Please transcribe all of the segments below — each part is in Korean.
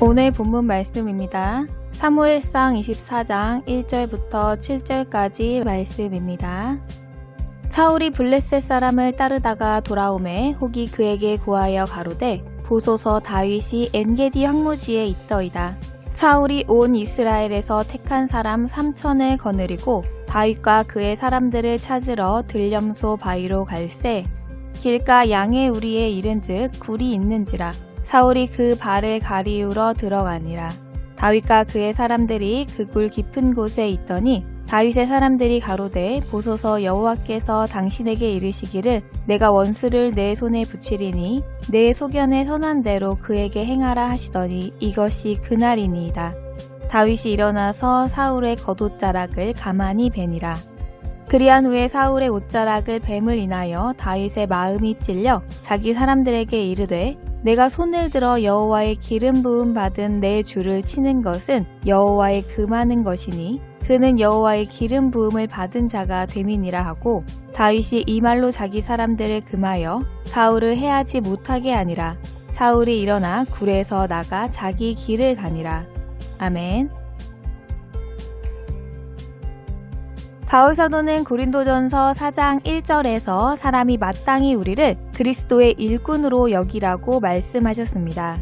오늘 본문 말씀입니다. 사무엘상 24장 1절부터 7절까지 말씀입니다. 사울이 블레셋 사람을 따르다가 돌아오매 혹이 그에게 구하여 가로되 보소서 다윗이 엔게디 황무지에 있더이다. 사울이 온 이스라엘에서 택한 사람 3,000을 거느리고 다윗과 그의 사람들을 찾으러 들염소 바위로 갈새 길가 양의 우리에 이른즉 굴이 있는지라. 사울이 그 발을 가리우러 들어가니라. 다윗과 그의 사람들이 그 굴 깊은 곳에 있더니 다윗의 사람들이 가로되 보소서 여호와께서 당신에게 이르시기를 내가 원수를 내 손에 붙이리니 내 소견에 선한 대로 그에게 행하라 하시더니 이것이 그날이니이다. 다윗이 일어나서 사울의 겉옷자락을 가만히 베니라. 그리한 후에 사울의 옷자락을 뱀을 인하여 다윗의 마음이 찔려 자기 사람들에게 이르되 내가 손을 들어 여호와의 기름 부음 받은 내 주를 치는 것은 여호와의 금하는 것이니 그는 여호와의 기름 부음을 받은 자가 됨이니라 하고 다윗이 이 말로 자기 사람들을 금하여 사울을 해하지 못하게 하니라. 사울이 일어나 굴에서 나가 자기 길을 가니라. 아멘. 바울 사도는 고린도전서 4장 1절에서 사람이 마땅히 우리를 그리스도의 일꾼으로 여기라고 말씀하셨습니다.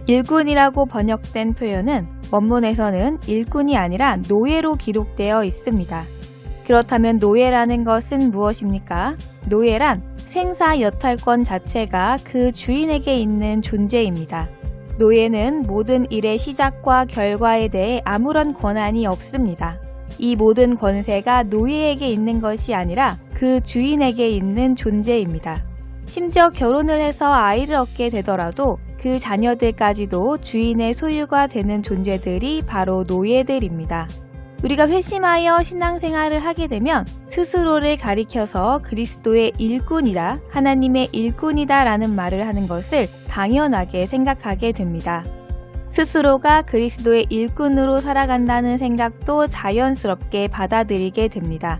일꾼이라고 번역된 표현은 원문에서는 일꾼이 아니라 노예로 기록되어 있습니다. 그렇다면 노예라는 것은 무엇입니까? 노예란 생사 여탈권 자체가 그 주인에게 있는 존재입니다. 노예는 모든 일의 시작과 결과에 대해 아무런 권한이 없습니다. 이 모든 권세가 노예에게 있는 것이 아니라 그 주인에게 있는 존재입니다. 심지어 결혼을 해서 아이를 얻게 되더라도 그 자녀들까지도 주인의 소유가 되는 존재들이 바로 노예들입니다. 우리가 회심하여 신앙생활을 하게 되면 스스로를 가리켜서 그리스도의 일꾼이다, 하나님의 일꾼이다 라는 말을 하는 것을 당연하게 생각하게 됩니다. 스스로가 그리스도의 일꾼으로 살아간다는 생각도 자연스럽게 받아들이게 됩니다.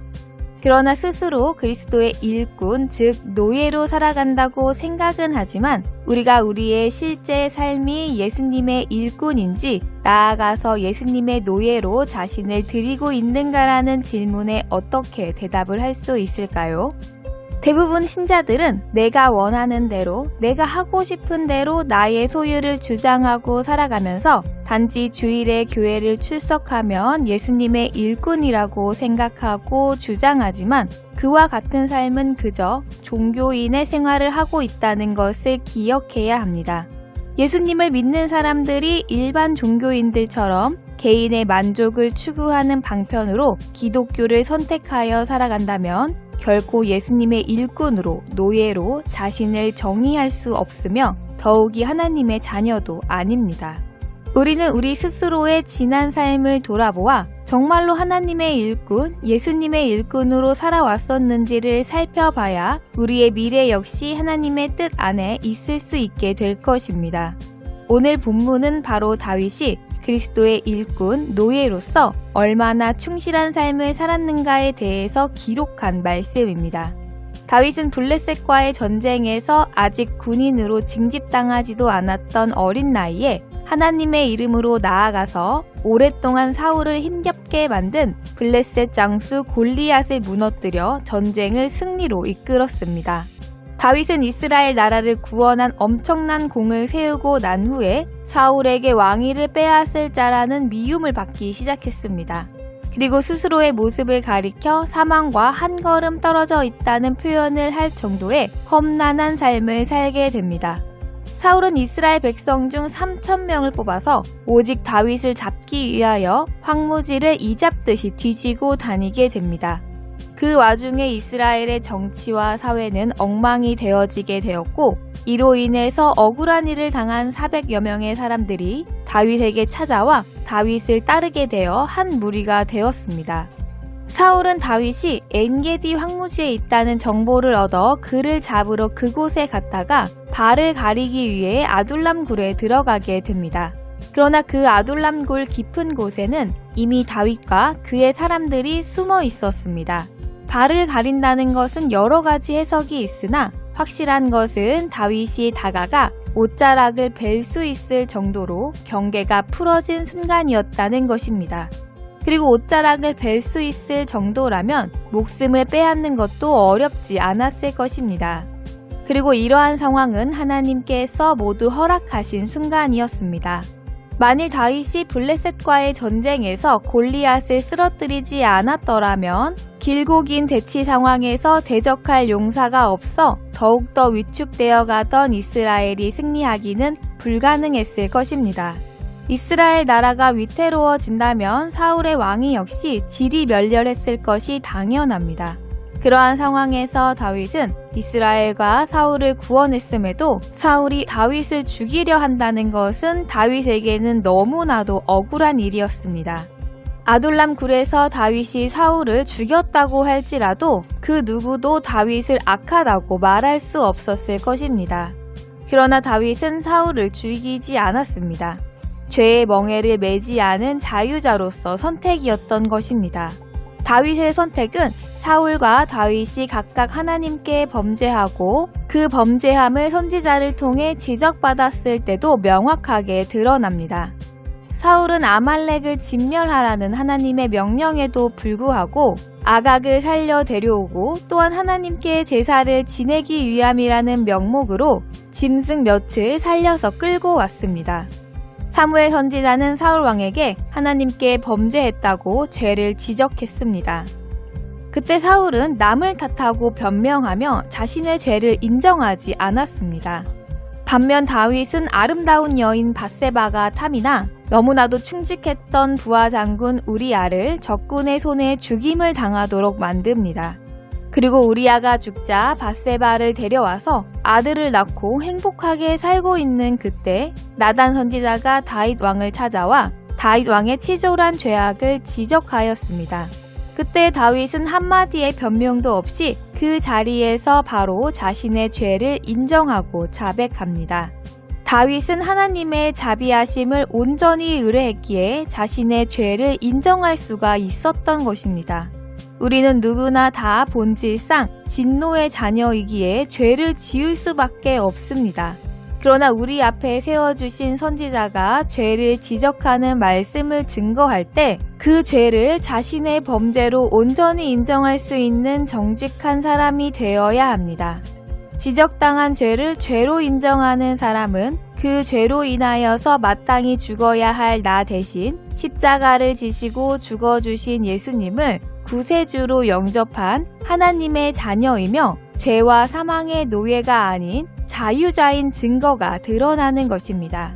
그러나 스스로 그리스도의 일꾼, 즉 노예로 살아간다고 생각은 하지만 우리가 우리의 실제 삶이 예수님의 일꾼인지 나아가서 예수님의 노예로 자신을 드리고 있는가라는 질문에 어떻게 대답을 할 수 있을까요? 대부분 신자들은 내가 원하는 대로, 내가 하고 싶은 대로 나의 소유를 주장하고 살아가면서 단지 주일에 교회를 출석하면 예수님의 일꾼이라고 생각하고 주장하지만 그와 같은 삶은 그저 종교인의 생활을 하고 있다는 것을 기억해야 합니다. 예수님을 믿는 사람들이 일반 종교인들처럼 개인의 만족을 추구하는 방편으로 기독교를 선택하여 살아간다면 결코 예수님의 일꾼으로, 노예로 자신을 정의할 수 없으며 더욱이 하나님의 자녀도 아닙니다. 우리는 우리 스스로의 지난 삶을 돌아보아 정말로 하나님의 일꾼, 예수님의 일꾼으로 살아왔었는지를 살펴봐야 우리의 미래 역시 하나님의 뜻 안에 있을 수 있게 될 것입니다. 오늘 본문은 바로 다윗이 그리스도의 일꾼, 노예로서 얼마나 충실한 삶을 살았는가에 대해서 기록한 말씀입니다. 다윗은 블레셋과의 전쟁에서 아직 군인으로 징집당하지도 않았던 어린 나이에 하나님의 이름으로 나아가서 오랫동안 사울을 힘겹게 만든 블레셋 장수 골리앗을 무너뜨려 전쟁을 승리로 이끌었습니다. 다윗은 이스라엘 나라를 구원한 엄청난 공을 세우고 난 후에 사울에게 왕위를 빼앗을 자라는 미움을 받기 시작했습니다. 그리고 스스로의 모습을 가리켜 사망과 한 걸음 떨어져 있다는 표현을 할 정도의 험난한 삶을 살게 됩니다. 사울은 이스라엘 백성 중 3,000명을 뽑아서 오직 다윗을 잡기 위하여 황무지를 이잡듯이 뒤지고 다니게 됩니다. 그 와중에 이스라엘의 정치와 사회는 엉망이 되어지게 되었고 이로 인해서 억울한 일을 당한 400여 명의 사람들이 다윗에게 찾아와 다윗을 따르게 되어 한 무리가 되었습니다. 사울은 다윗이 엔게디 황무지에 있다는 정보를 얻어 그를 잡으러 그곳에 갔다가 발을 가리기 위해 아둘람 굴에 들어가게 됩니다. 그러나 그 아둘람 굴 깊은 곳에는 이미 다윗과 그의 사람들이 숨어 있었습니다. 발을 가린다는 것은 여러 가지 해석이 있으나 확실한 것은 다윗이 다가가 옷자락을 벨 수 있을 정도로 경계가 풀어진 순간이었다는 것입니다. 그리고 옷자락을 벨 수 있을 정도라면 목숨을 빼앗는 것도 어렵지 않았을 것입니다. 그리고 이러한 상황은 하나님께서 모두 허락하신 순간이었습니다. 만일 다윗이 블레셋과의 전쟁에서 골리앗을 쓰러뜨리지 않았더라면 길고 긴 대치 상황에서 대적할 용사가 없어 더욱더 위축되어 가던 이스라엘이 승리하기는 불가능했을 것입니다. 이스라엘 나라가 위태로워진다면 사울의 왕위 역시 질이 멸렬했을 것이 당연합니다. 그러한 상황에서 다윗은 이스라엘과 사울을 구원했음에도 사울이 다윗을 죽이려 한다는 것은 다윗에게는 너무나도 억울한 일이었습니다. 아둘람 굴에서 다윗이 사울을 죽였다고 할지라도 그 누구도 다윗을 악하다고 말할 수 없었을 것입니다. 그러나 다윗은 사울을 죽이지 않았습니다. 죄의 멍에를 매지 않은 자유자로서 선택이었던 것입니다. 다윗의 선택은 사울과 다윗이 각각 하나님께 범죄하고 그 범죄함을 선지자를 통해 지적받았을 때도 명확하게 드러납니다. 사울은 아말렉을 진멸하라는 하나님의 명령에도 불구하고 아각을 살려 데려오고 또한 하나님께 제사를 지내기 위함이라는 명목으로 짐승 몇을 살려서 끌고 왔습니다. 사무엘 선지자는 사울 왕에게 하나님께 범죄했다고 죄를 지적했습니다. 그때 사울은 남을 탓하고 변명하며 자신의 죄를 인정하지 않았습니다. 반면 다윗은 아름다운 여인 밧세바가 탐이나 너무나도 충직했던 부하 장군 우리아를 적군의 손에 죽임을 당하도록 만듭니다. 그리고 우리아가 죽자 밧세바를 데려와서 아들을 낳고 행복하게 살고 있는 그때 나단 선지자가 다윗 왕을 찾아와 다윗 왕의 치졸한 죄악을 지적하였습니다. 그때 다윗은 한마디의 변명도 없이 그 자리에서 바로 자신의 죄를 인정하고 자백합니다. 다윗은 하나님의 자비하심을 온전히 의뢰했기에 자신의 죄를 인정할 수가 있었던 것입니다. 우리는 누구나 다 본질상 진노의 자녀이기에 죄를 지을 수밖에 없습니다. 그러나 우리 앞에 세워주신 선지자가 죄를 지적하는 말씀을 증거할 때 그 죄를 자신의 범죄로 온전히 인정할 수 있는 정직한 사람이 되어야 합니다. 지적당한 죄를 죄로 인정하는 사람은 그 죄로 인하여서 마땅히 죽어야 할 나 대신 십자가를 지시고 죽어주신 예수님을 구세주로 영접한 하나님의 자녀이며 죄와 사망의 노예가 아닌 자유자인 증거가 드러나는 것입니다.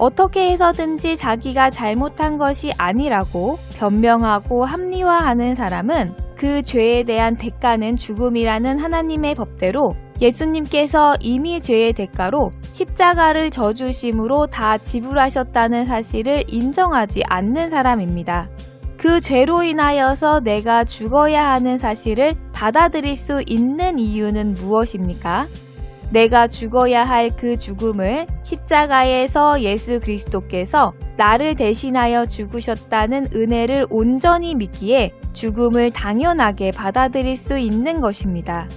어떻게 해서든지 자기가 잘못한 것이 아니라고 변명하고 합리화하는 사람은 그 죄에 대한 대가는 죽음이라는 하나님의 법대로 예수님께서 이미 죄의 대가로 십자가를 져주심으로 다 지불하셨다는 사실을 인정하지 않는 사람입니다. 그 죄로 인하여서 내가 죽어야 하는 사실을 받아들일 수 있는 이유는 무엇입니까? 내가 죽어야 할 그 죽음을 십자가에서 예수 그리스도께서 나를 대신하여 죽으셨다는 은혜를 온전히 믿기에 죽음을 당연하게 받아들일 수 있는 것입니다.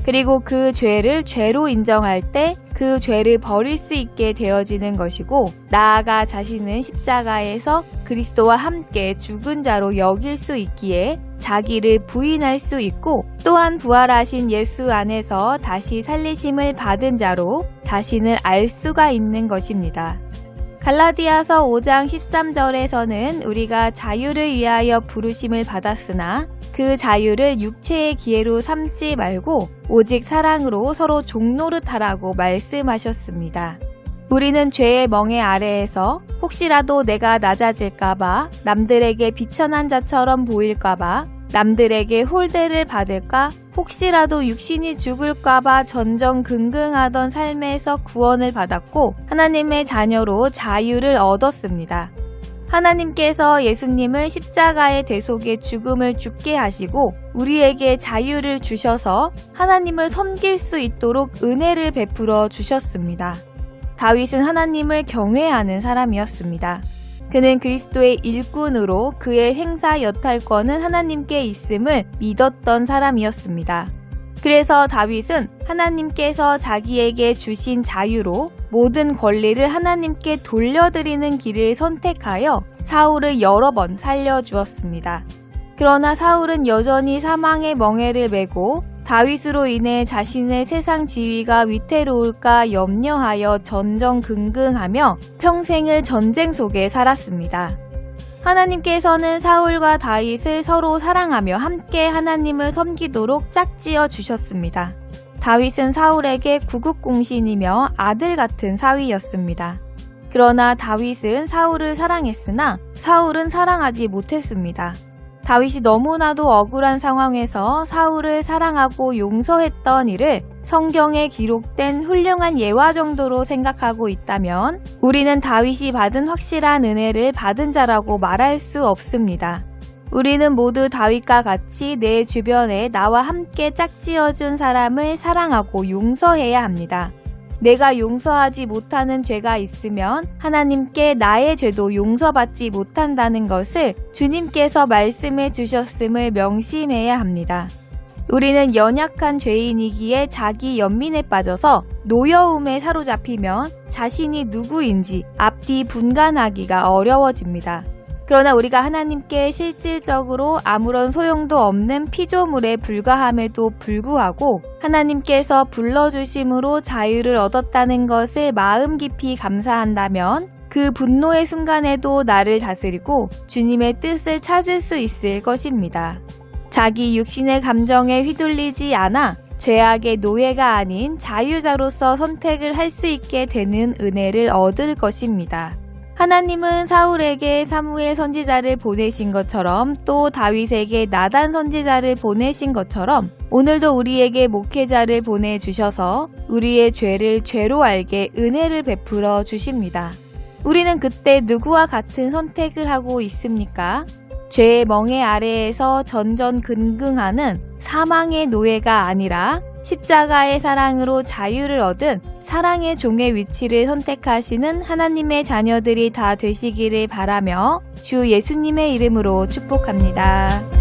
그리고 그 죄를 죄로 인정할 때 그 죄를 버릴 수 있게 되어지는 것이고 나아가 자신은 십자가에서 그리스도와 함께 죽은 자로 여길 수 있기에 자기를 부인할 수 있고 또한 부활하신 예수 안에서 다시 살리심을 받은 자로 자신을 알 수가 있는 것입니다. 갈라디아서 5장 13절에서는 우리가 자유를 위하여 부르심을 받았으나 그 자유를 육체의 기회로 삼지 말고 오직 사랑으로 서로 종노릇하라고 말씀하셨습니다. 우리는 죄의 멍에 아래에서 혹시라도 내가 낮아질까봐 남들에게 비천한 자처럼 보일까봐 남들에게 홀대를 받을까 혹시라도 육신이 죽을까봐 전전긍긍하던 삶에서 구원을 받았고 하나님의 자녀로 자유를 얻었습니다. 하나님께서 예수님을 십자가의 대속의 죽음을 죽게 하시고 우리에게 자유를 주셔서 하나님을 섬길 수 있도록 은혜를 베풀어 주셨습니다. 다윗은 하나님을 경외하는 사람이었습니다. 그는 그리스도의 일꾼으로 그의 행사 여탈권은 하나님께 있음을 믿었던 사람이었습니다. 그래서 다윗은 하나님께서 자기에게 주신 자유로 모든 권리를 하나님께 돌려드리는 길을 선택하여 사울을 여러 번 살려주었습니다. 그러나 사울은 여전히 사망의 멍에를 메고 다윗으로 인해 자신의 세상 지위가 위태로울까 염려하여 전전긍긍하며 평생을 전쟁 속에 살았습니다. 하나님께서는 사울과 다윗을 서로 사랑하며 함께 하나님을 섬기도록 짝지어 주셨습니다. 다윗은 사울에게 구국공신이며 아들 같은 사위였습니다. 그러나 다윗은 사울을 사랑했으나 사울은 사랑하지 못했습니다. 다윗이 너무나도 억울한 상황에서 사울을 사랑하고 용서했던 일을 성경에 기록된 훌륭한 예화 정도로 생각하고 있다면 우리는 다윗이 받은 확실한 은혜를 받은 자라고 말할 수 없습니다. 우리는 모두 다윗과 같이 내 주변에 나와 함께 짝지어준 사람을 사랑하고 용서해야 합니다. 내가 용서하지 못하는 죄가 있으면 하나님께 나의 죄도 용서받지 못한다는 것을 주님께서 말씀해 주셨음을 명심해야 합니다. 우리는 연약한 죄인이기에 자기 연민에 빠져서 노여움에 사로잡히면 자신이 누구인지 앞뒤 분간하기가 어려워집니다. 그러나 우리가 하나님께 실질적으로 아무런 소용도 없는 피조물에 불과함에도 불구하고 하나님께서 불러주심으로 자유를 얻었다는 것을 마음 깊이 감사한다면 그 분노의 순간에도 나를 다스리고 주님의 뜻을 찾을 수 있을 것입니다. 자기 육신의 감정에 휘둘리지 않아 죄악의 노예가 아닌 자유자로서 선택을 할 수 있게 되는 은혜를 얻을 것입니다. 하나님은 사울에게 사무엘 선지자를 보내신 것처럼 또 다윗에게 나단 선지자를 보내신 것처럼 오늘도 우리에게 목회자를 보내주셔서 우리의 죄를 죄로 알게 은혜를 베풀어 주십니다. 우리는 그때 누구와 같은 선택을 하고 있습니까? 죄의 멍에 아래에서 전전긍긍하는 사망의 노예가 아니라 십자가의 사랑으로 자유를 얻은 사랑의 종의 위치를 선택하시는 하나님의 자녀들이 다 되시기를 바라며 주 예수님의 이름으로 축복합니다.